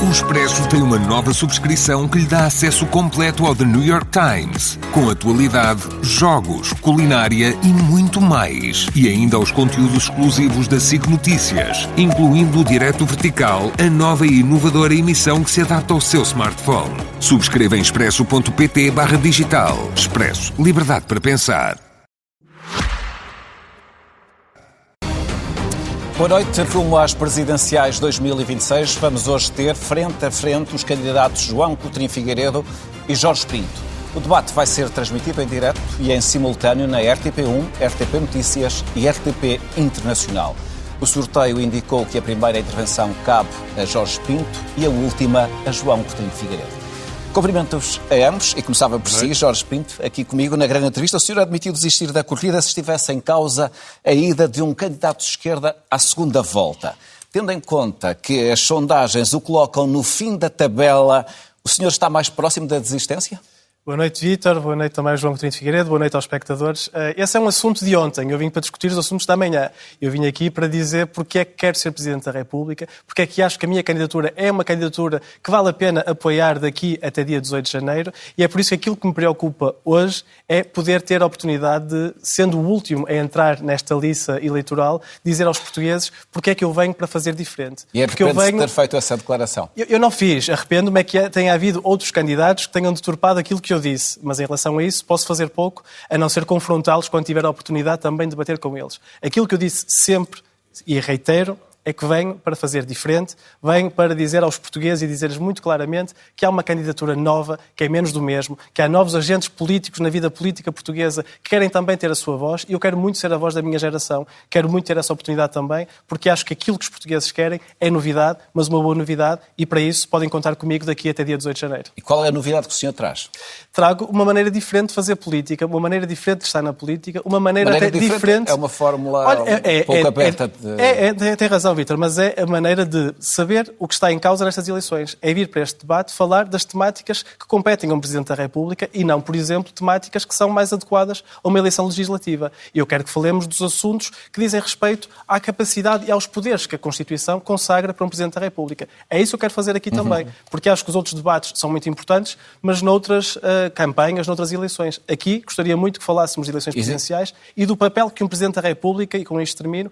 O Expresso tem uma nova subscrição que lhe dá acesso completo ao The New York Times, com atualidade, jogos, culinária e muito mais. E ainda aos conteúdos exclusivos da SIC Notícias, incluindo o Direto Vertical, a nova e inovadora emissão que se adapta ao seu smartphone. Subscreva em expresso.pt/digital. Expresso. Liberdade para pensar. Boa noite. Rumo às presidenciais 2026, vamos hoje ter frente a frente os candidatos João Coutinho Figueiredo e Jorge Pinto. O debate vai ser transmitido em direto e em simultâneo na RTP1, RTP Notícias e RTP Internacional. O sorteio indicou que a primeira intervenção cabe a Jorge Pinto e a última a João Coutinho Figueiredo. Cumprimento-vos a ambos e começava por si, Jorge Pinto, aqui comigo na grande entrevista. O senhor admitiu desistir da corrida se estivesse em causa a ida de um candidato de esquerda à segunda volta. Tendo em conta que as sondagens o colocam no fim da tabela, o senhor está mais próximo da desistência? Boa noite, Vítor. Boa noite também, João Coutinho Figueiredo. Boa noite aos espectadores. Esse é um assunto de ontem. Eu vim para discutir os assuntos da manhã. Eu vim aqui para dizer porque é que quero ser Presidente da República, porque é que acho que a minha candidatura é uma candidatura que vale a pena apoiar daqui até dia 18 de janeiro e é por isso que aquilo que me preocupa hoje é poder ter a oportunidade de, sendo o último a entrar nesta lista eleitoral, dizer aos portugueses porque é que eu venho para fazer diferente. E arrepende-se de ter feito essa declaração? Eu não fiz. Arrependo-me é que tenha havido outros candidatos que tenham deturpado aquilo que eu disse, mas em relação a isso posso fazer pouco, a não ser confrontá-los quando tiver a oportunidade também de debater com eles. Aquilo que eu disse sempre, e reitero, é que venho para fazer diferente, venho para dizer aos portugueses e dizer-lhes muito claramente que há uma candidatura nova, que é menos do mesmo, que há novos agentes políticos na vida política portuguesa que querem também ter a sua voz, e eu quero muito ser a voz da minha geração, quero muito ter essa oportunidade também, porque acho que aquilo que os portugueses querem é novidade, mas uma boa novidade, e para isso podem contar comigo daqui até dia 18 de janeiro. E qual é a novidade que o senhor traz? Trago uma maneira diferente de fazer política, uma maneira diferente de estar na política, uma maneira até diferente... É uma fórmula pouco aberta. Tem razão, Vítor, mas é a maneira de saber o que está em causa nestas eleições. É vir para este debate falar das temáticas que competem a um Presidente da República e não, por exemplo, temáticas que são mais adequadas a uma eleição legislativa. E eu quero que falemos dos assuntos que dizem respeito à capacidade e aos poderes que a Constituição consagra para um Presidente da República. É isso que eu quero fazer aqui também, porque acho que os outros debates são muito importantes, mas noutras campanhas, noutras eleições. Aqui gostaria muito que falássemos de eleições presidenciais e do papel que um Presidente da República, e com isto termino,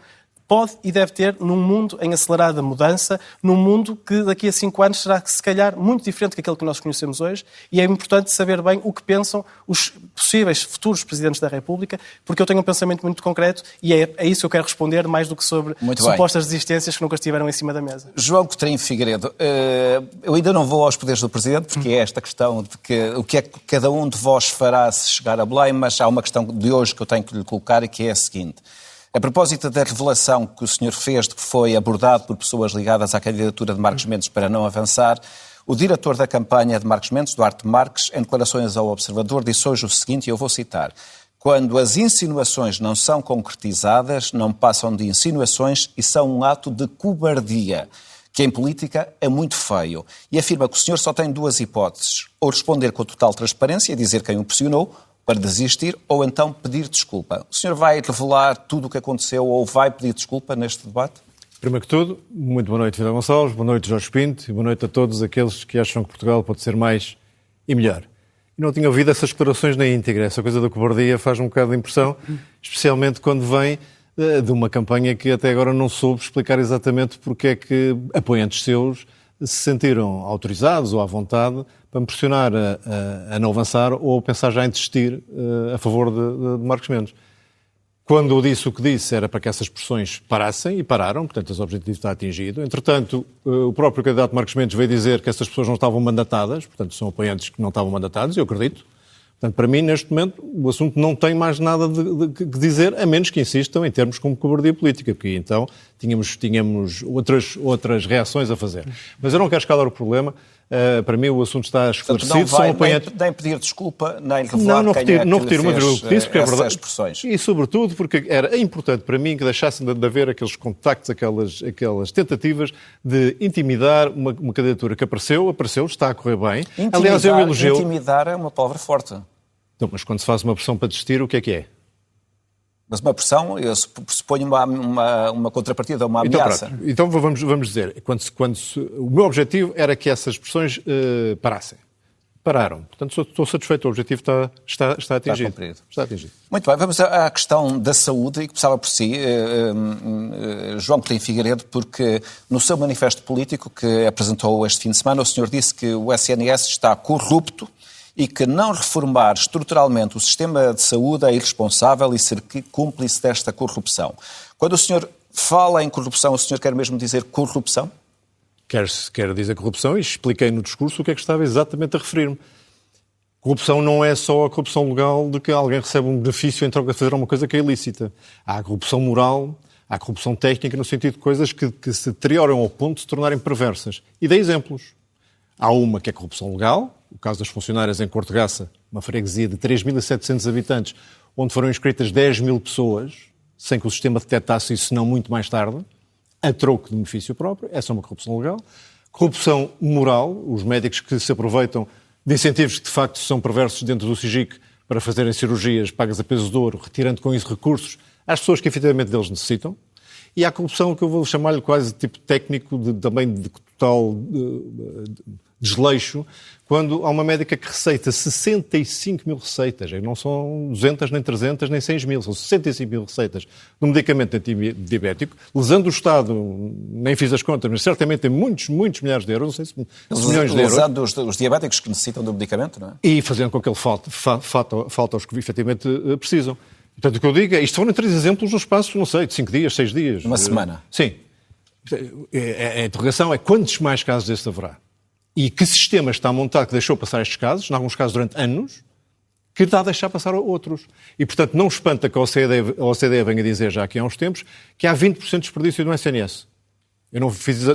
pode e deve ter num mundo em acelerada mudança, num mundo que daqui a 5 anos será, se calhar, muito diferente daquele que nós conhecemos hoje, e é importante saber bem o que pensam os possíveis futuros Presidentes da República, porque eu tenho um pensamento muito concreto e é isso que eu quero responder, mais do que sobre supostas desistências que nunca estiveram em cima da mesa. João Coutinho Figueiredo, eu ainda não vou aos poderes do Presidente, porque é esta questão de que o que é que cada um de vós fará se chegar a Belém, mas há uma questão de hoje que eu tenho que lhe colocar e que é a seguinte. A propósito da revelação que o senhor fez de que foi abordado por pessoas ligadas à candidatura de Marcos Mendes para não avançar, o diretor da campanha de Marcos Mendes, Duarte Marques, em declarações ao Observador, disse hoje o seguinte, e eu vou citar: quando as insinuações não são concretizadas, não passam de insinuações e são um ato de cobardia, que em política é muito feio. E afirma que o senhor só tem 2 hipóteses, ou responder com total transparência e dizer quem o pressionou, para desistir, ou então pedir desculpa. O senhor vai revelar tudo o que aconteceu ou vai pedir desculpa neste debate? Primeiro que tudo, muito boa noite, Vítor Gonçalves, boa noite, Jorge Pinto, e boa noite a todos aqueles que acham que Portugal pode ser mais e melhor. E não tinha ouvido essas declarações na íntegra. Essa coisa da cobardia faz um bocado de impressão, especialmente quando vem de uma campanha que até agora não soube explicar exatamente porque é que apoiantes seus se sentiram autorizados ou à vontade para me pressionar a não avançar ou pensar já em desistir a favor de Marcos Mendes. Quando eu disse o que disse era para que essas pressões parassem e pararam, portanto, esse objetivo está atingido. Entretanto, o próprio candidato Marcos Mendes veio dizer que essas pessoas não estavam mandatadas, portanto, são apoiantes que não estavam mandatados, eu acredito. Portanto, para mim, neste momento, o assunto não tem mais nada de dizer, a menos que insistam em termos como cobardia política, porque então tínhamos outras reações a fazer. Mas eu não quero escalar o problema. Para mim o assunto está esclarecido. Portanto, não vai nem pedir desculpa, nem revelar não retiro uma vírgula que disse, porque é verdade. Expressões. E sobretudo porque era importante para mim que deixassem de haver aqueles contactos, aquelas tentativas de intimidar uma candidatura que apareceu, está a correr bem. Aliás, eu elogio... Intimidar é uma palavra forte. Então, mas quando se faz uma pressão para desistir, o que é que é? Mas uma pressão, eu suponho uma contrapartida, uma ameaça. Então vamos dizer, o meu objetivo era que essas pressões parassem. Pararam. Portanto, estou satisfeito. O objetivo está atingido. Está atingido. Muito bem, vamos à questão da saúde, e começava por si, João Coutinho Figueiredo, porque no seu manifesto político que apresentou este fim de semana, o senhor disse que o SNS está corrupto e que não reformar estruturalmente o sistema de saúde é irresponsável e ser cúmplice desta corrupção. Quando o senhor fala em corrupção, o senhor quer mesmo dizer corrupção? Quer dizer corrupção, e expliquei no discurso o que é que estava exatamente a referir-me. Corrupção não é só a corrupção legal de que alguém recebe um benefício em troca de fazer uma coisa que é ilícita. Há a corrupção moral, há a corrupção técnica, no sentido de coisas que se deterioram ao ponto de se tornarem perversas. E dei exemplos. Há uma que é corrupção legal, o caso das funcionárias em Cortegaça, uma freguesia de 3.700 habitantes, onde foram inscritas 10.000 pessoas, sem que o sistema detectasse isso, senão muito mais tarde, a troco de benefício próprio. Essa é uma corrupção legal. Corrupção moral, os médicos que se aproveitam de incentivos que de facto são perversos dentro do SIGIC para fazerem cirurgias pagas a peso de ouro, retirando com isso recursos às pessoas que efetivamente deles necessitam. E há corrupção que eu vou chamar-lhe quase tipo técnico, também de total desleixo, quando há uma médica que receita 65 mil receitas, não são 200, nem 300, nem 100 mil, são 65 mil receitas de um medicamento antidiabético, lesando o Estado, nem fiz as contas, mas certamente tem muitos milhares de euros, não sei se milhões de euros. Lesando os diabéticos que necessitam do medicamento, não é? E fazendo com que ele falta aos que efetivamente precisam. Portanto, o que eu digo é, isto foram 3 exemplos no espaço, não sei, de 5 dias, 6 dias. Uma semana. Sim. A interrogação é quantos mais casos destes haverá? E que sistema está montado que deixou passar estes casos, em alguns casos durante anos, que está a deixar passar outros. E, portanto, não espanta que a OCDE venha dizer já aqui há uns tempos que há 20% de desperdício no SNS. Eu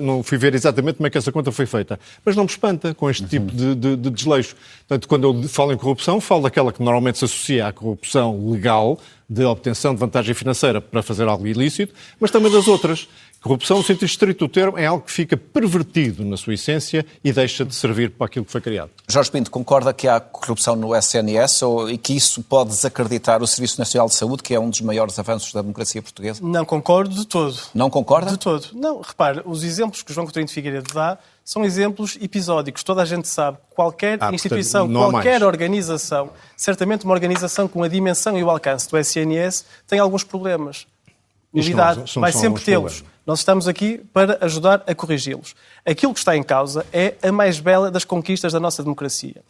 não fui ver exatamente como é que essa conta foi feita. Mas não me espanta com este tipo de desleixo. Portanto, quando eu falo em corrupção, falo daquela que normalmente se associa à corrupção legal, de obtenção de vantagem financeira para fazer algo ilícito, mas também das outras. Corrupção, no sentido estrito do termo, é algo que fica pervertido na sua essência e deixa de servir para aquilo que foi criado. Jorge Pinto, concorda que há corrupção no SNS e que isso pode desacreditar o Serviço Nacional de Saúde, que é um dos maiores avanços da democracia portuguesa? Não concordo de todo. Não concorda? De todo. Não, repare, os exemplos que o João Coutinho de Figueiredo dá são exemplos episódicos. Toda a gente sabe, qualquer instituição, qualquer organização, certamente uma organização com a dimensão e o alcance do SNS tem alguns problemas. Novidade, vai sempre tê-los. Nós estamos aqui para ajudar a corrigi-los. Aquilo que está em causa é a mais bela das conquistas da nossa democracia.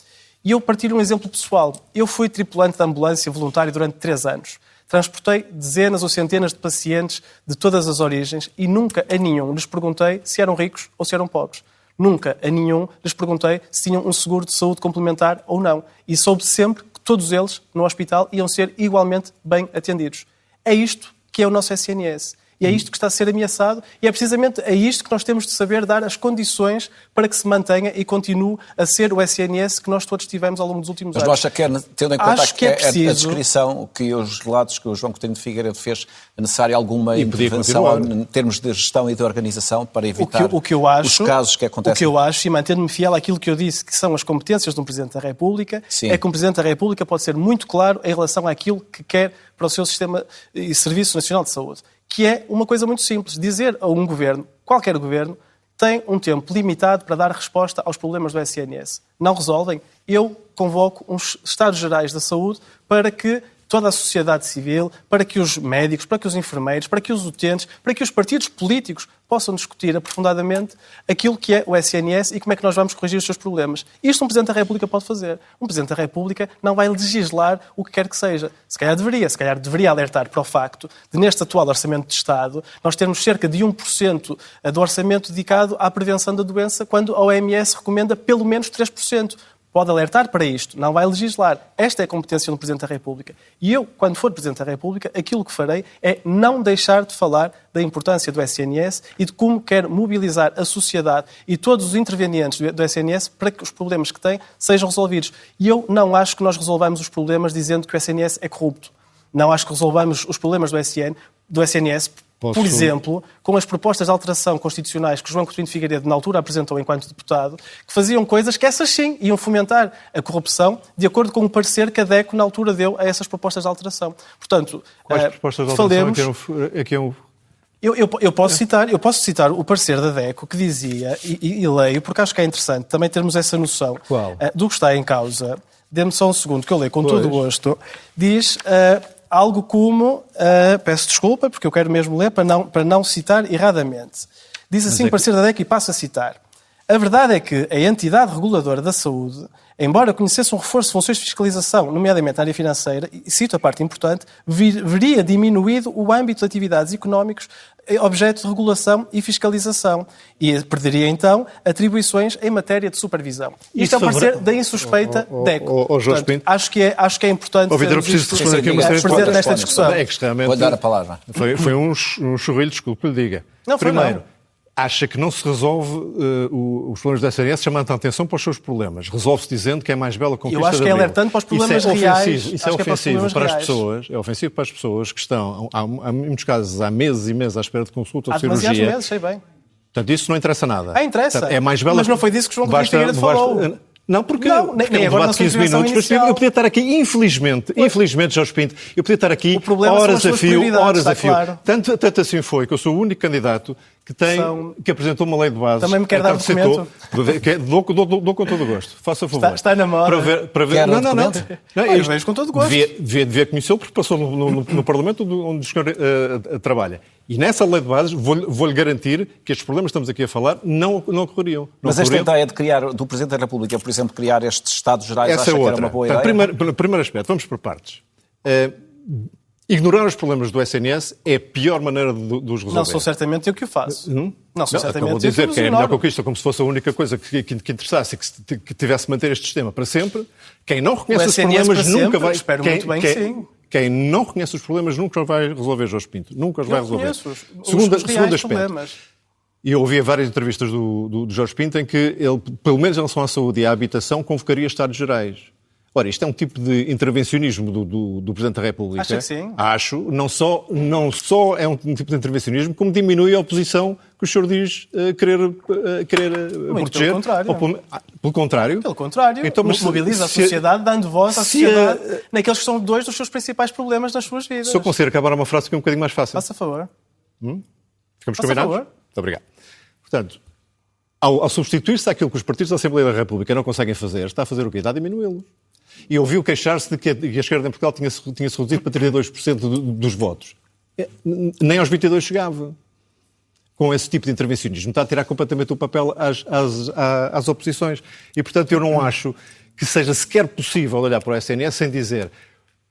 E eu partilho um exemplo pessoal. Eu fui tripulante de ambulância voluntário durante 3 anos. Transportei dezenas ou centenas de pacientes de todas as origens e nunca a nenhum lhes perguntei se eram ricos ou se eram pobres. Nunca a nenhum lhes perguntei se tinham um seguro de saúde complementar ou não. E soube sempre que todos eles, no hospital, iam ser igualmente bem atendidos. É isto que é o nosso SNS. E é isto que está a ser ameaçado e é precisamente a isto que nós temos de saber dar as condições para que se mantenha e continue a ser o SNS que nós todos tivemos ao longo dos últimos anos. Mas não acha que, tendo em conta a descrição, que os relatos que o João Coutinho de Figueiredo fez, é necessária alguma intervenção em termos de gestão e de organização para evitar os casos que acontecem? O que eu acho, e mantendo-me fiel àquilo que eu disse, que são as competências de um Presidente da República, é que um Presidente da República pode ser muito claro em relação àquilo que quer para o seu sistema e Serviço Nacional de Saúde. Que é uma coisa muito simples. Dizer a um governo, qualquer governo, tem um tempo limitado para dar resposta aos problemas do SNS. Não resolvem? Eu convoco uns Estados Gerais da Saúde para que toda a sociedade civil, para que os médicos, para que os enfermeiros, para que os utentes, para que os partidos políticos possam discutir aprofundadamente aquilo que é o SNS e como é que nós vamos corrigir os seus problemas. Isto um Presidente da República pode fazer. Um Presidente da República não vai legislar o que quer que seja. Se calhar deveria alertar para o facto de, neste atual Orçamento de Estado, nós termos cerca de 1% do orçamento dedicado à prevenção da doença, quando a OMS recomenda pelo menos 3%. Pode alertar para isto, não vai legislar. Esta é a competência do Presidente da República. E eu, quando for Presidente da República, aquilo que farei é não deixar de falar da importância do SNS e de como quer mobilizar a sociedade e todos os intervenientes do SNS para que os problemas que têm sejam resolvidos. E eu não acho que nós resolvamos os problemas dizendo que o SNS é corrupto. Não acho que resolvamos os problemas do SNS por exemplo, com as propostas de alteração constitucionais que João Coutinho de Figueiredo na altura apresentou enquanto deputado, que faziam coisas que essas sim iam fomentar a corrupção, de acordo com o parecer que a DECO na altura deu a essas propostas de alteração. Portanto, quais propostas de alteração eu posso citar o parecer da DECO que dizia, e leio, porque acho que é interessante também termos essa noção do que está em causa. Dê-me só um segundo que eu leio com todo o gosto. Diz algo como, peço desculpa, porque eu quero mesmo ler para não citar erradamente. Diz assim o parecer da DECO e passo a citar. A verdade é que a entidade reguladora da saúde, embora conhecesse um reforço de funções de fiscalização, nomeadamente na área financeira, e cito a parte importante, veria diminuído o âmbito de atividades económicos objeto de regulação e fiscalização e perderia então atribuições em matéria de supervisão. Isto é o parecer da insuspeita DECO. Portanto, acho que é importante responder nesta discussão. É que realmente vou dar a palavra. Foi um churrilho, desculpe lhe diga. Não, primeiro, acha que não se resolve os problemas da SNS chamando a atenção para os seus problems. Resolve-se dizendo que é mais bela conquista. Eu acho que é alertando para os problemas reais. Isso é ofensivo para as pessoas. É ofensivo para as pessoas que estão, em muitos casos, há meses e meses à espera de consulta ou de cirurgia. Há demasiados meses, sei bem. Portanto, isso não interessa nada. Interessa. Portanto, é mais bela... Mas não foi disso que João Coutinho de Figueiredo falou. Não, porque nem agora debate de 15 minutos, mas eu podia estar aqui, infelizmente, Jorge Pinto, eu podia estar aqui horas a fio. Claro. Tanto assim foi que eu sou o único candidato que apresentou uma lei de base. Também me quer dar documento? Dou com todo o gosto. Faça favor. Está na moda. Para ver. Não. Eu vejo com todo o gosto. Devia conhecê-lo porque passou no Parlamento onde o senhor trabalha. E nessa lei de bases vou-lhe garantir que estes problemas que estamos aqui a falar não ocorreriam. Mas esta ideia de criar, do Presidente da República, por exemplo, criar estes Estados Gerais, acha que era uma boa ideia? Primeiro aspecto, vamos por partes. Ignorar os problemas do SNS é a pior maneira de os resolver. Não sou certamente eu que o faço. Não sou certamente eu que dizer que é a melhor conquista, como se fosse a única coisa que interessasse e que tivesse de manter este sistema para sempre. Quem não reconhece os problemas nunca vai... Espero muito bem que sim. Quem não reconhece os problemas nunca vai resolver, Jorge Pinto. Nunca os vai resolver. Segundo aspecto. Problemas. E eu ouvia várias entrevistas do Jorge Pinto em que ele, pelo menos em relação à saúde e à habitação, convocaria Estados Gerais. Ora, isto é um tipo de intervencionismo do Presidente da República. Acho que sim. Acho. Não só é um tipo de intervencionismo, como diminui a oposição que o senhor diz querer proteger. Pelo contrário. Pelo contrário. Então, mobiliza a sociedade, dando voz à sociedade naqueles que são dois dos seus principais problemas nas suas vidas. Se eu conseguir acabar uma frase que é um bocadinho mais fácil. Faça favor. Ficamos combinados? Muito obrigado. Portanto, ao substituir-se àquilo que os partidos da Assembleia da República não conseguem fazer, está a fazer o quê? Está a diminuí-los. E ouviu queixar-se de que a esquerda em Portugal tinha-se reduzido para 32% dos votos. Nem aos 22% chegava. Com esse tipo de intervencionismo. Está a tirar completamente o papel às oposições. E, portanto, eu não acho que seja sequer possível olhar para o SNS sem dizer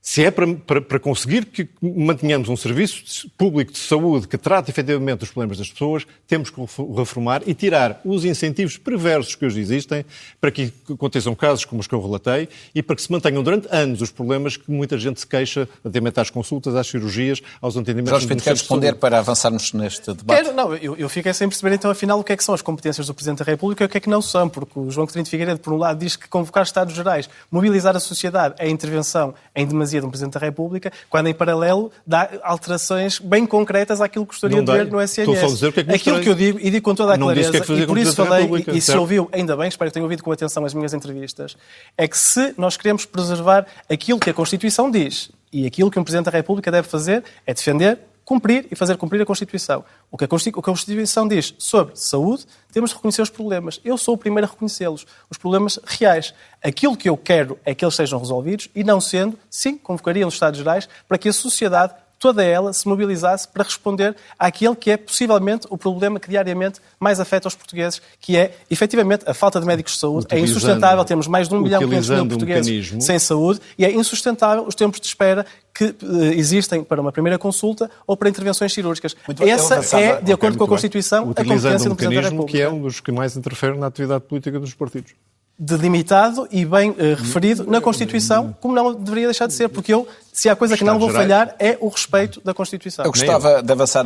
se é para conseguir que mantenhamos um serviço público de saúde que trate efetivamente dos problemas das pessoas, temos que o reformar e tirar os incentivos perversos que hoje existem para que aconteçam casos como os que eu relatei e para que se mantenham durante anos os problemas que muita gente se queixa relativamente às consultas, às cirurgias, aos atendimentos... Jorge Pinto, quer responder para avançarmos neste debate? Eu fiquei sem perceber então afinal o que é que são as competências do Presidente da República e o que é que não são, porque o João Coutinho de Figueiredo, por um lado, diz que convocar Estados Gerais, mobilizar a sociedade é intervenção em demasia de um Presidente da República, quando em paralelo dá alterações bem concretas àquilo que gostaria de ver no SNS. Estou só a dizer o que é que aquilo que eu digo, e digo com toda a clareza, e por isso falei, e se ouviu, ainda bem, espero que tenha ouvido com atenção as minhas entrevistas, é que se nós queremos preservar aquilo que a Constituição diz, e aquilo que um Presidente da República deve fazer é defender, cumprir e fazer cumprir a Constituição. O que a Constituição diz sobre saúde, temos de reconhecer os problemas. Eu sou o primeiro a reconhecê-los, os problemas reais. Aquilo que eu quero é que eles sejam resolvidos e, não sendo, sim, convocaria os Estados Gerais para que a sociedade, toda ela, se mobilizasse para responder àquele que é, possivelmente, o problema que diariamente mais afeta os portugueses, que é, efetivamente, a falta de médicos de saúde. É insustentável, temos mais de 1.500.000 portugueses sem saúde e é insustentável os tempos de espera que existem para uma primeira consulta ou para intervenções cirúrgicas. Essa é, de acordo com a Constituição, a competência do Presidente da República. Que é um dos que mais interfere na atividade política dos partidos. Delimitado e bem referido na Constituição, como não deveria deixar de ser, porque se há coisa que não vou falhar, é o respeito da Constituição. Eu gostava de avançar,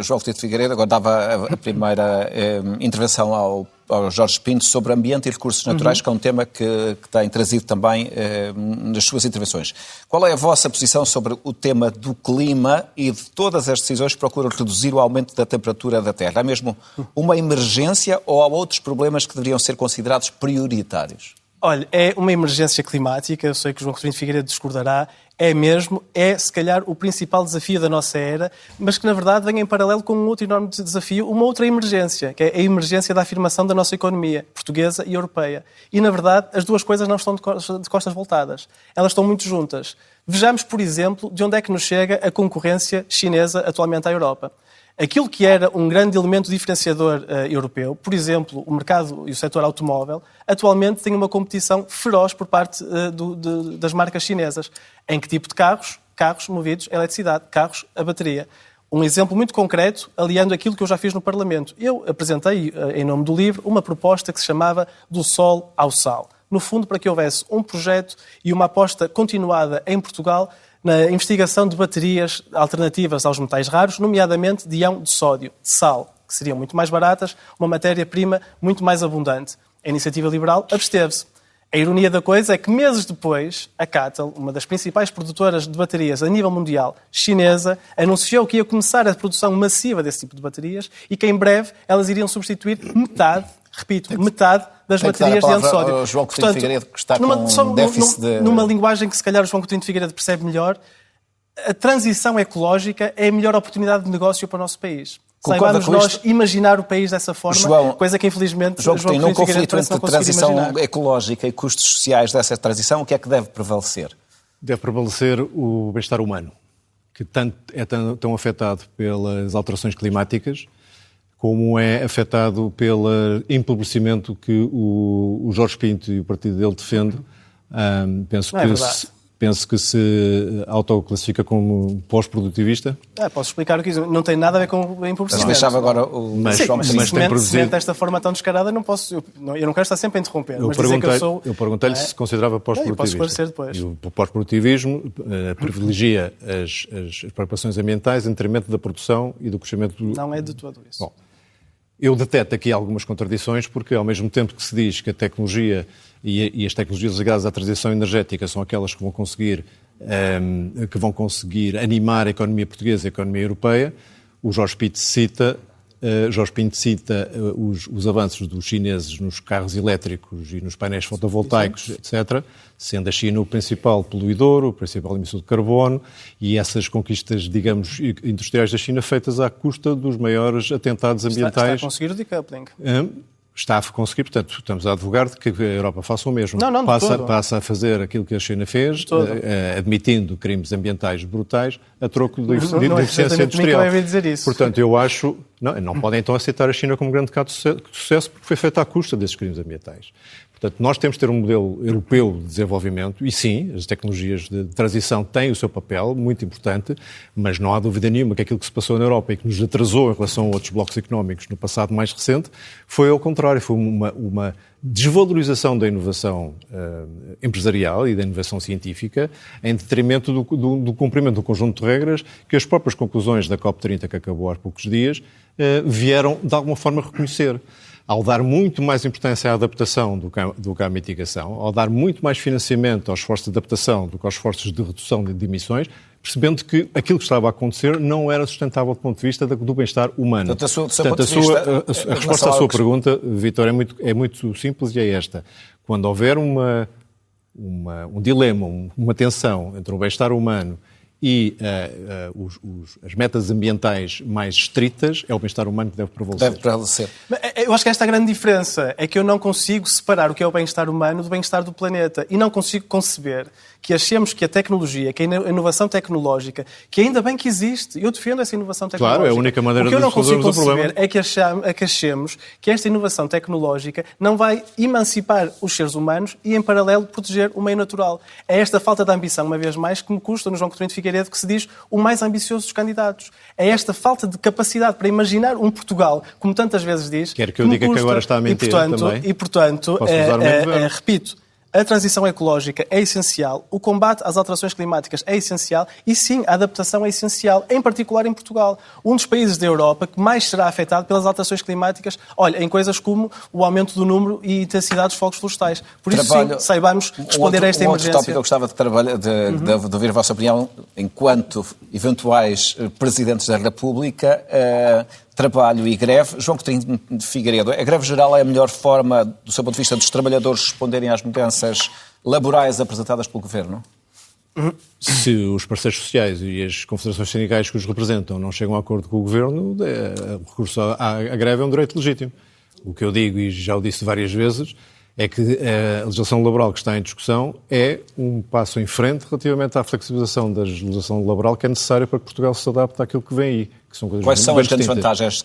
João Coutinho de Figueiredo, agora dava a primeira intervenção ao ao Jorge Pinto sobre ambiente e recursos naturais, que é um tema que tem trazido também nas suas intervenções. Qual é a vossa posição sobre o tema do clima e de todas as decisões que procuram reduzir o aumento da temperatura da Terra? Há mesmo uma emergência ou há outros problemas que deveriam ser considerados prioritários? Olha, é uma emergência climática, eu sei que o João Coutinho de Figueiredo discordará, é se calhar o principal desafio da nossa era, mas que na verdade vem em paralelo com um outro enorme desafio, uma outra emergência, que é a emergência da afirmação da nossa economia, portuguesa e europeia. E na verdade as duas coisas não estão de costas voltadas, elas estão muito juntas. Vejamos, por exemplo, de onde é que nos chega a concorrência chinesa atualmente à Europa. Aquilo que era um grande elemento diferenciador europeu, por exemplo, o mercado e o setor automóvel, atualmente tem uma competição feroz por parte das marcas chinesas. Em que tipo de carros? Carros movidos a eletricidade, carros a bateria. Um exemplo muito concreto, aliando aquilo que eu já fiz no Parlamento. Eu apresentei, em nome do LIVRE, uma proposta que se chamava Do Sol ao Sal. No fundo, para que houvesse um projeto e uma aposta continuada em Portugal na investigação de baterias alternativas aos metais raros, nomeadamente de íon de sódio, de sal, que seriam muito mais baratas, uma matéria-prima muito mais abundante. A Iniciativa Liberal absteve-se. A ironia da coisa é que meses depois, a CATL, uma das principais produtoras de baterias a nível mundial chinesa, anunciou que ia começar a produção massiva desse tipo de baterias e que em breve elas iriam substituir metade das baterias de íon de sódio. João Coutinho de Figueiredo, que está com déficit de... Numa linguagem que se calhar o João Coutinho de Figueiredo percebe melhor, a transição ecológica é a melhor oportunidade de negócio para o nosso país. Saibamos nós imaginar o país dessa forma, coisa que infelizmente João Coutinho, num conflito entre transição ecológica e custos sociais dessa transição, o que é que deve prevalecer? Deve prevalecer o bem-estar humano, que é tão afetado pelas alterações climáticas, como é afetado pelo empobrecimento que o Jorge Pinto e o partido dele defende. Penso que se autoclassifica como pós-produtivista. Posso explicar o que isso não tem nada a ver com o empobrecimento. Deixava agora o João Coutinho. Se desta forma tão descarada, não posso. Eu não quero estar sempre a interromper. Eu perguntei-lhe se considerava pós-produtivista. Posso esclarecer depois. E o pós-produtivismo privilegia as preocupações ambientais em detrimento da produção e do crescimento do... Não é de todo isso. Bom, eu deteto aqui algumas contradições, porque ao mesmo tempo que se diz que a tecnologia e as tecnologias ligadas à transição energética são aquelas que vão conseguir animar a economia portuguesa e a economia europeia, o Jorge Pinto cita os avanços dos chineses nos carros elétricos e nos painéis fotovoltaicos, etc., sendo a China o principal poluidor, o principal emissor de carbono, e essas conquistas, digamos, industriais da China feitas à custa dos maiores atentados ambientais. Está a conseguir o decoupling. Está a conseguir, portanto, estamos a advogar de que a Europa faça o mesmo. Passa a fazer aquilo que a China fez, admitindo crimes ambientais brutais, a troco de eficiência industrial. Não é dizer isso. Portanto, eu acho... Não podem então aceitar a China como grande caso de sucesso, porque foi feita à custa desses crimes ambientais. Portanto, nós temos de ter um modelo europeu de desenvolvimento, e sim, as tecnologias de transição têm o seu papel, muito importante, mas não há dúvida nenhuma que aquilo que se passou na Europa e que nos atrasou em relação a outros blocos económicos no passado mais recente, foi ao contrário, foi uma desvalorização da inovação empresarial e da inovação científica em detrimento do cumprimento de um conjunto de regras que as próprias conclusões da COP30, que acabou há poucos dias, vieram de alguma forma reconhecer. Ao dar muito mais importância à adaptação do que à mitigação, ao dar muito mais financiamento aos esforços de adaptação do que aos esforços de redução de emissões, percebendo que aquilo que estava a acontecer não era sustentável do ponto de vista do bem-estar humano. Portanto, a resposta à sua pergunta, Vítor, é muito simples e é esta. Quando houver um dilema, uma tensão entre o bem-estar humano e as metas ambientais mais estritas, é o bem-estar humano que deve prevalecer. Eu acho que esta é a grande diferença, é que eu não consigo separar o que é o bem-estar humano do bem-estar do planeta e não consigo conceber que achemos que a tecnologia, que a inovação tecnológica, que ainda bem que existe, eu defendo essa inovação tecnológica. Claro, é a única maneira de resolvermos o problema. O que eu não consigo conceber é que achemos que esta inovação tecnológica não vai emancipar os seres humanos e, em paralelo, proteger o meio natural. É esta falta de ambição, uma vez mais, que me custa no João Coutinho de Figueiredo, que se diz o mais ambicioso dos candidatos. É esta falta de capacidade para imaginar um Portugal, como tantas vezes diz... Quer que eu diga que agora está a mentir também? E, portanto, repito, A transição ecológica é essencial, o combate às alterações climáticas é essencial e, sim, a adaptação é essencial, em particular em Portugal, um dos países da Europa que mais será afetado pelas alterações climáticas, olha, em coisas como o aumento do número e intensidade dos fogos florestais. Por isso, sim, saibamos responder a esta emergência. Outro tópico que eu gostava de ouvir a vossa opinião, enquanto eventuais presidentes da República, trabalho e greve. João Coutinho de Figueiredo, a greve geral é a melhor forma, do seu ponto de vista, dos trabalhadores responderem às mudanças laborais apresentadas pelo Governo? Se os parceiros sociais e as confederações sindicais que os representam não chegam a acordo com o Governo, o recurso à greve é um direito legítimo. O que eu digo, e já o disse várias vezes, é que a legislação laboral que está em discussão é um passo em frente relativamente à flexibilização da legislação laboral que é necessária para que Portugal se adapte àquilo que vem aí. Que são coisas Quais são as grandes distintas. vantagens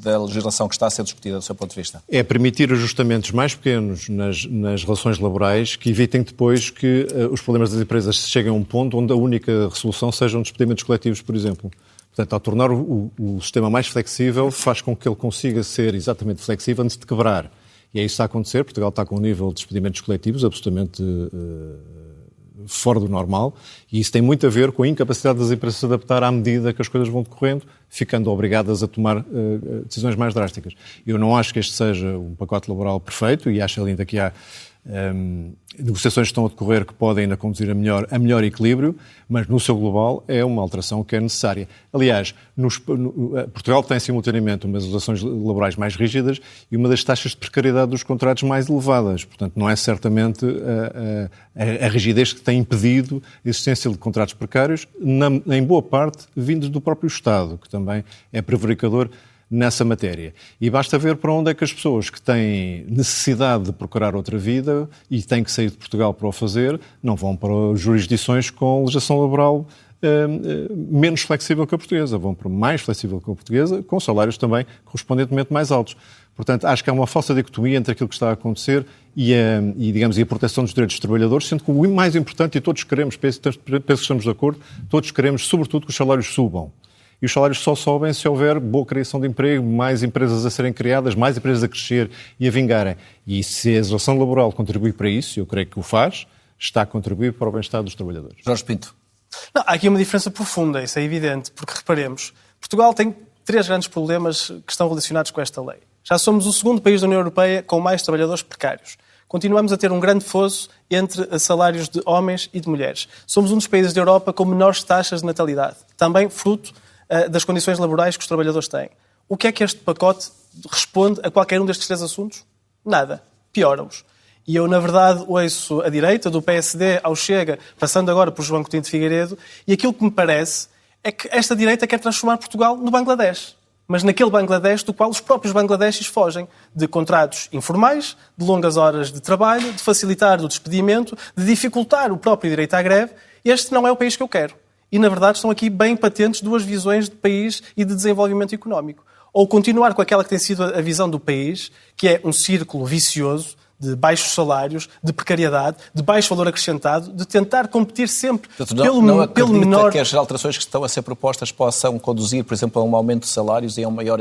da legislação que está a ser discutida do seu ponto de vista? É permitir ajustamentos mais pequenos nas relações laborais que evitem depois que os problemas das empresas cheguem a um ponto onde a única resolução sejam despedimentos coletivos, por exemplo. Portanto, ao tornar o sistema mais flexível, faz com que ele consiga ser exatamente flexível antes de quebrar. E é isso que está a acontecer. Portugal está com um nível de despedimentos coletivos absolutamente fora do normal, e isso tem muito a ver com a incapacidade das empresas se adaptar à medida que as coisas vão decorrendo, ficando obrigadas a tomar decisões mais drásticas. Eu não acho que este seja um pacote laboral perfeito, e acho ainda que há negociações que estão a decorrer que podem ainda conduzir a melhor equilíbrio, mas no seu global é uma alteração que é necessária. Aliás, Portugal tem simultaneamente umas legislações laborais mais rígidas e uma das taxas de precariedade dos contratos mais elevadas. Portanto, não é certamente a rigidez que tem impedido a existência de contratos precários, em boa parte vindos do próprio Estado, que também é prevaricador nessa matéria. E basta ver para onde é que as pessoas que têm necessidade de procurar outra vida e têm que sair de Portugal para o fazer, não vão para jurisdições com legislação laboral menos flexível que a portuguesa, vão para mais flexível que a portuguesa, com salários também correspondentemente mais altos. Portanto, acho que há uma falsa dicotomia entre aquilo que está a acontecer e a proteção dos direitos dos trabalhadores, sendo que o mais importante, e todos queremos, penso que estamos de acordo, todos queremos, sobretudo, que os salários subam. E os salários só sobem se houver boa criação de emprego, mais empresas a serem criadas, mais empresas a crescer e a vingarem. E se a legislação laboral contribui para isso, eu creio que o faz, está a contribuir para o bem-estar dos trabalhadores. Jorge Pinto. Não, há aqui uma diferença profunda, isso é evidente, porque reparemos, Portugal tem 3 grandes problemas que estão relacionados com esta lei. Já somos o segundo país da União Europeia com mais trabalhadores precários. Continuamos a ter um grande fosso entre salários de homens e de mulheres. Somos um dos países da Europa com menores taxas de natalidade, também fruto das condições laborais que os trabalhadores têm. O que é que este pacote responde a qualquer um destes 3 assuntos? Nada. Piora-os. E eu, na verdade, ouço a direita, do PSD ao Chega, passando agora por João Coutinho de Figueiredo, e aquilo que me parece é que esta direita quer transformar Portugal no Bangladesh. Mas naquele Bangladesh do qual os próprios bangladeshis fogem, de contratos informais, de longas horas de trabalho, de facilitar o despedimento, de dificultar o próprio direito à greve. Este não é o país que eu quero. E, na verdade, estão aqui bem patentes 2 visões de país e de desenvolvimento económico. Ou continuar com aquela que tem sido a visão do país, que é um círculo vicioso de baixos salários, de precariedade, de baixo valor acrescentado, de tentar competir sempre pelo menor... que as alterações que estão a ser propostas possam conduzir, por exemplo, a um aumento de salários e a um maior...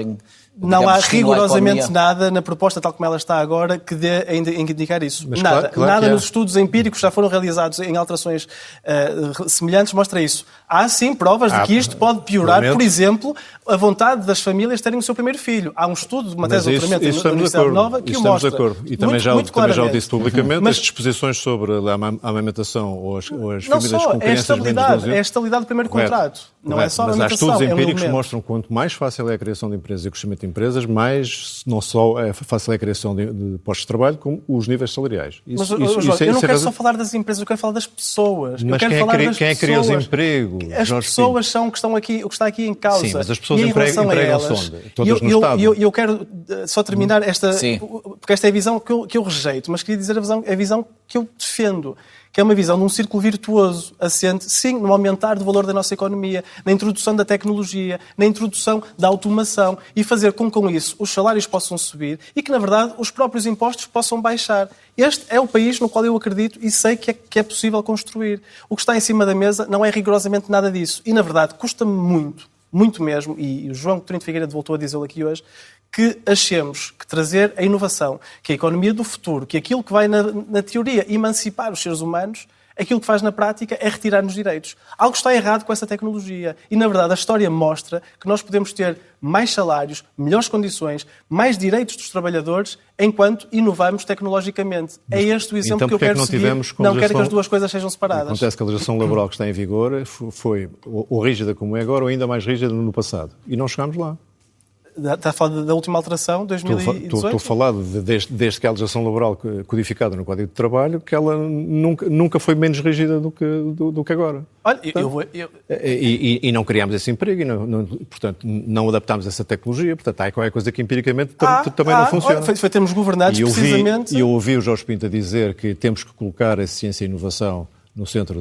Não há rigorosamente nada na proposta, tal como ela está agora, que dê a indicar isso. Mas nada. Claro nada nos estudos empíricos que já foram realizados em alterações semelhantes mostra isso. Há, sim, provas de que isto pode piorar, por exemplo, a vontade das famílias terem o seu primeiro filho. Há um estudo de uma tese de doutoramento da Universidade Nova que o mostra. Estamos de acordo. E também já o disse publicamente, as disposições sobre a amamentação ou as famílias com crianças menos de 12 anos... É a estabilidade do primeiro contrato. Não é só a amamentação. Mas há estudos empíricos que momento. mostram que quanto mais fácil é a criação de empresas e o crescimento de empresas, mais não só é fácil a criação de postos de trabalho, como os níveis salariais. Eu não quero só falar das empresas, eu quero falar das pessoas. Mas quem é que cria os empregos? As pessoas são o que está aqui em causa. Sim, mas as pessoas empregam-se onde? Todas no Estado. Eu quero só terminar porque esta é a visão que eu rejeito, mas queria dizer a visão que eu defendo, que é uma visão de um círculo virtuoso, assente, sim, no aumentar do valor da nossa economia, na introdução da tecnologia, na introdução da automação e fazer com que com isso os salários possam subir e que, na verdade, os próprios impostos possam baixar. Este é o país no qual eu acredito e sei que é possível construir. O que está em cima da mesa não é rigorosamente nada disso. E, na verdade, custa-me muito mesmo, e o João Coutinho de Figueiredo voltou a dizê-lo aqui hoje, que achemos que trazer a inovação, que a economia do futuro, que aquilo que vai, na teoria, emancipar os seres humanos, aquilo que faz na prática é retirar-nos direitos. Algo está errado com essa tecnologia. E, na verdade, a história mostra que nós podemos ter mais salários, melhores condições, mais direitos dos trabalhadores, enquanto inovamos tecnologicamente. É este o exemplo então, que eu quero seguir. Não quero que as duas coisas sejam separadas. Acontece que a legislação laboral que está em vigor foi ou rígida como é agora, ou ainda mais rígida no passado. E não chegámos lá. Está a falar da última alteração, 2018? Estou a falar desde que a legislação laboral codificada no Código de Trabalho, que ela nunca foi menos rígida do que agora. Olha, E não criámos esse emprego, portanto, não adaptámos essa tecnologia, portanto, há qualquer coisa que empiricamente também não funciona. Foi termos governados precisamente... E eu ouvi o Jorge Pinto a dizer que temos que colocar a ciência e a inovação no centro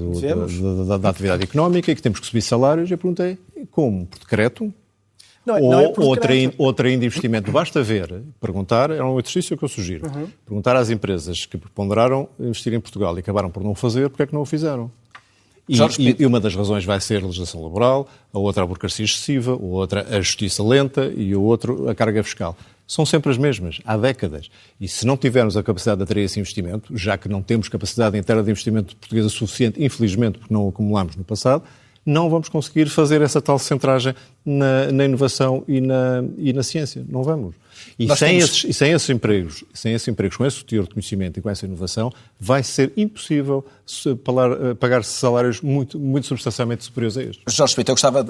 da atividade económica e que temos que subir salários. E eu perguntei, como? Por decreto? Outra ainda investimento. Basta perguntar, é um exercício que eu sugiro, perguntar às empresas que ponderaram investir em Portugal e acabaram por não fazer, porque é que não o fizeram? E uma das razões vai ser a legislação laboral, a outra a burocracia excessiva, a outra a justiça lenta e a outra a carga fiscal. São sempre as mesmas, há décadas. E se não tivermos a capacidade de atrair esse investimento, já que não temos capacidade interna de investimento portuguesa suficiente, infelizmente, porque não o acumulámos no passado, não vamos conseguir fazer essa tal centragem na inovação e na ciência. Não vamos. E sem esses empregos, com esse teor de conhecimento e com essa inovação, vai ser impossível pagar salários muito, muito substancialmente superiores a estes. Jorge Pinto, eu gostava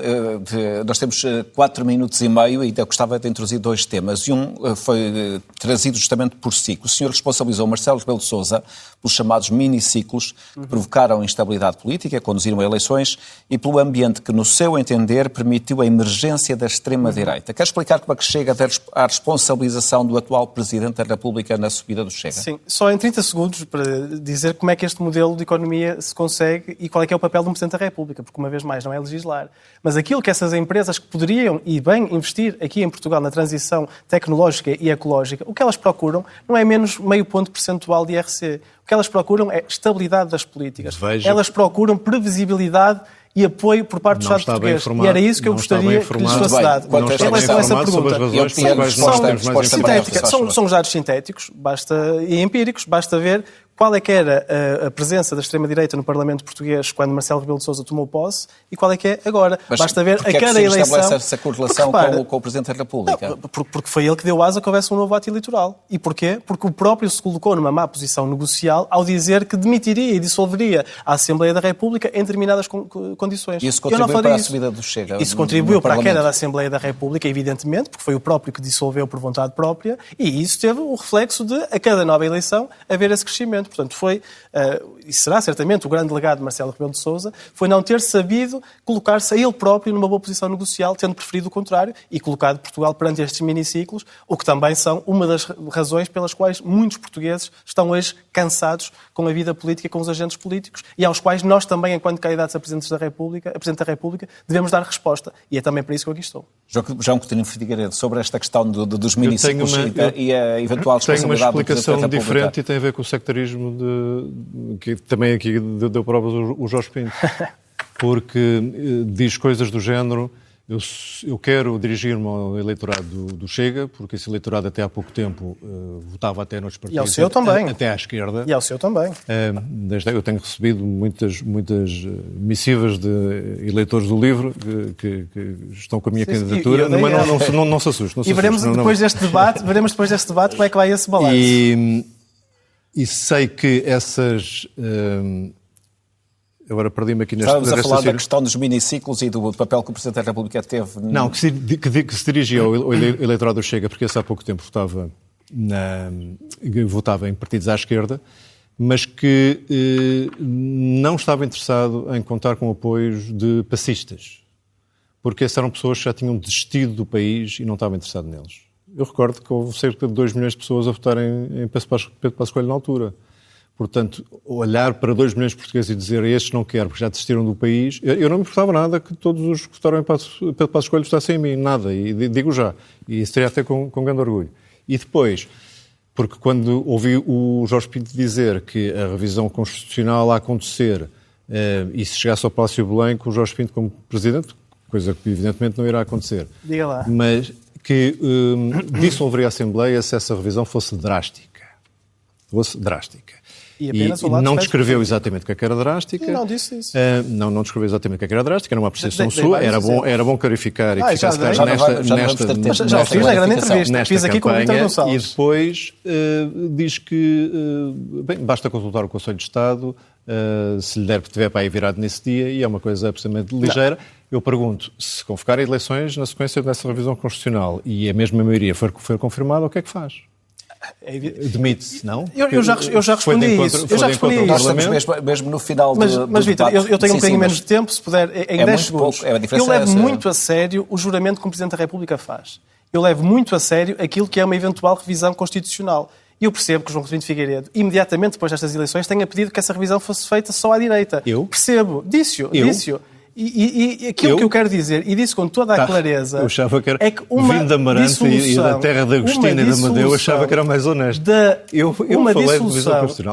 nós temos 4 minutos e meio e eu gostava de introduzir 2 temas. E um foi trazido justamente por si. O senhor responsabilizou Marcelo Rebelo de Sousa pelos chamados miniciclos que provocaram instabilidade política, conduziram a eleições e pelo ambiente que, no seu entender, permitiu a emergência da extrema-direita. Quer explicar como é que chega à responsabilização do atual Presidente da República na subida do Chega? Sim, só em 30 segundos para dizer como é que este modelo de economia se consegue e qual é que é o papel de um Presidente da República, porque uma vez mais não é legislar. Mas aquilo que essas empresas que poderiam e bem investir aqui em Portugal na transição tecnológica e ecológica, o que elas procuram não é menos meio ponto percentual de IRC. O que elas procuram é estabilidade das políticas. Elas procuram previsibilidade e apoio por parte do Estado português. E era isso que eu gostaria que lhes fosse dado. Em relação a essa pergunta, são os dados sintéticos e empíricos. Basta ver qual é que era a presença da extrema-direita no Parlamento português quando Marcelo Rebelo de Sousa tomou posse e qual é que é agora. Mas basta ver a cada eleição... estabelece essa correlação com o Presidente da República? Não, porque foi ele que deu asa que houvesse um novo ato eleitoral. E porquê? Porque o próprio se colocou numa má posição negocial ao dizer que demitiria e dissolveria a Assembleia da República em determinadas condições. Isso contribuiu para a subida do Chega? Isso contribuiu para a queda da Assembleia da República, evidentemente, porque foi o próprio que dissolveu por vontade própria, e isso teve o reflexo de, a cada nova eleição, haver esse crescimento. Portanto, foi, e será certamente o grande legado de Marcelo Rebelo de Sousa, foi não ter sabido colocar-se a ele próprio numa boa posição negocial, tendo preferido o contrário, e colocado Portugal perante estes miniciclos, o que também são uma das razões pelas quais muitos portugueses estão hoje cansados com a vida política, com os agentes políticos, e aos quais nós também, enquanto candidatos a Presidente da República, devemos dar resposta. E é também para isso que eu aqui estou. João Coutinho Figueiredo, sobre esta questão dos miniciclos e a eventual responsabilidade do Presidente da República. Tenho uma explicação diferente e tem a ver com o sectarismo que também aqui deu provas o Jorge Pinto. Porque diz coisas do género: eu quero dirigir-me ao eleitorado do Chega, porque esse eleitorado até há pouco tempo votava até nos partidos. E ao seu também. Até à esquerda. E ao seu também. Eu tenho recebido muitas missivas de eleitores do LIVRE que estão com a minha candidatura, mas não se assustem. E veremos depois deste debate como é que vai esse balanço. E sei que essas... Agora perdi-me aqui neste... Estávamos a falar da questão dos miniciclos e do papel que o Presidente da República teve... Não, que se dirigia ao eleitorado do Chega, porque esse há pouco tempo votava em partidos à esquerda, mas que não estava interessado em contar com apoios de passistas, porque essas eram pessoas que já tinham desistido do país e não estavam interessados neles. Eu recordo que houve cerca de 2 milhões de pessoas a votarem em Pedro Passos Coelho na altura. Portanto, olhar para 2 milhões de portugueses e dizer estes não quero porque já desistiram do país, eu não me importava nada que todos os que votaram em Pedro Passos Coelho votassem em mim, nada, e digo já. E isso teria até com grande orgulho. E depois, porque quando ouvi o Jorge Pinto dizer que a revisão constitucional a acontecer e se chegasse ao Palácio de Belém com o Jorge Pinto como Presidente, coisa que evidentemente não irá acontecer. Diga lá. Mas que dissolveria a Assembleia se essa revisão fosse drástica. E não descreveu exatamente o que era drástica. Não disse isso. Não descreveu exatamente o que era drástica, era uma apreciação sua, era bom clarificar e que ficasse claro já fiz na grande entrevista, fiz aqui com o Vítor Gonçalves. E depois diz que basta consultar o Conselho de Estado se lhe tiver para aí virado nesse dia, e é uma coisa absolutamente ligeira. Eu pergunto, se convocar eleições na sequência dessa revisão constitucional e a mesma maioria for confirmada, o que é que faz? Demite-se, não? Eu já respondi isso. Nós estamos mesmo no final do Mas Vítor, eu tenho um bocadinho menos de tempo, se puder, em 10 segundos. Eu levo muito a sério o juramento que o Presidente da República faz. Eu levo muito a sério aquilo que é uma eventual revisão constitucional. E eu percebo que o João Coutinho de Figueiredo, imediatamente depois destas eleições, tenha pedido que essa revisão fosse feita só à direita. Eu? Percebo. Disse-o. E aquilo que eu quero dizer, e disse com toda a clareza, eu achava que era, é que uma vindo da Amarante e da terra de Agostina e da Amadeu, eu achava que era mais honesto.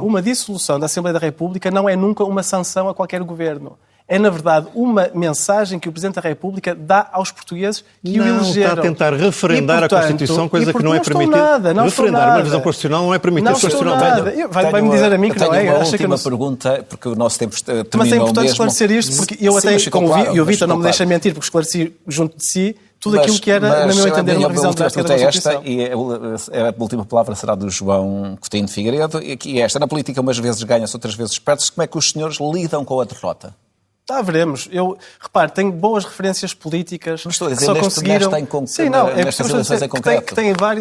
Uma dissolução da Assembleia da República não é nunca uma sanção a qualquer governo. É, na verdade, uma mensagem que o Presidente da República dá aos portugueses que o elegeram. Está a tentar referendar a Constituição, coisa que não é permitida. Referendar uma revisão constitucional não é permitido constitucionalmente. Vai-me dizer a mim que não é. Tenho uma última pergunta, porque o nosso tempo terminou mesmo. Mas é importante esclarecer isto, porque eu até, e o Vítor não me deixa mentir, porque esclareci junto de si tudo aquilo que era, no meu entender, uma revisão drástica da Constituição. E a última palavra será do João Coutinho de Figueiredo, e esta, na política umas vezes ganha-se, outras vezes perde-se. Como é que os senhores lidam com a derrota? Veremos. Repare, tenho boas referências políticas que só conseguiram... Nestas eleições em concreto.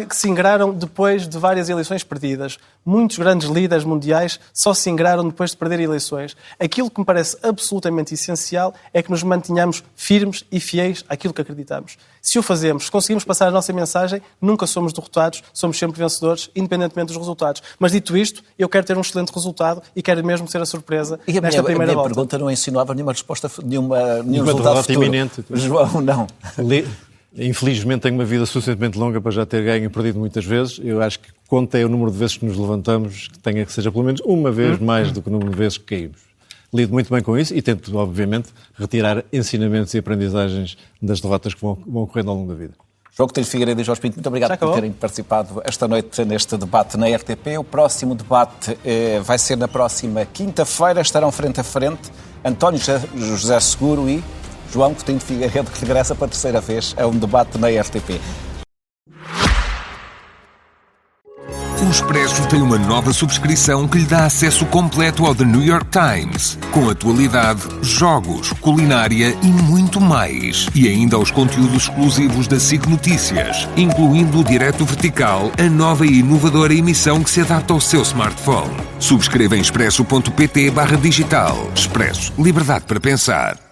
Que se ingraram depois de várias eleições perdidas. Muitos grandes líderes mundiais só se ingraram depois de perder eleições. Aquilo que me parece absolutamente essencial é que nos mantenhamos firmes e fiéis àquilo que acreditamos. Se o fazemos, se conseguimos passar a nossa mensagem, nunca somos derrotados, somos sempre vencedores, independentemente dos resultados. Mas dito isto, eu quero ter um excelente resultado e quero mesmo ser a surpresa nesta primeira volta. A minha pergunta não insinuava nenhuma resposta, nenhum resultado futuro. Iminente. João, não. Infelizmente tenho uma vida suficientemente longa para já ter ganho e perdido muitas vezes. Eu acho que contei o número de vezes que nos levantamos, que tenha que seja pelo menos uma vez mais do que o número de vezes que caímos. Lido muito bem com isso e tento, obviamente, retirar ensinamentos e aprendizagens das derrotas que vão ocorrendo ao longo da vida. João Coutinho de Figueiredo e Jorge Pinto, muito obrigado por terem participado esta noite neste debate na RTP. O próximo debate vai ser na próxima quinta-feira. Estarão frente a frente António José Seguro e João Coutinho de Figueiredo, que regressa para a terceira vez a um debate na RTP. O Expresso tem uma nova subscrição que lhe dá acesso completo ao The New York Times, com atualidade, jogos, culinária e muito mais. E ainda aos conteúdos exclusivos da SIC Notícias, incluindo o Direto Vertical, a nova e inovadora emissão que se adapta ao seu smartphone. Subscreva em expresso.pt/digital. Expresso. Liberdade para pensar.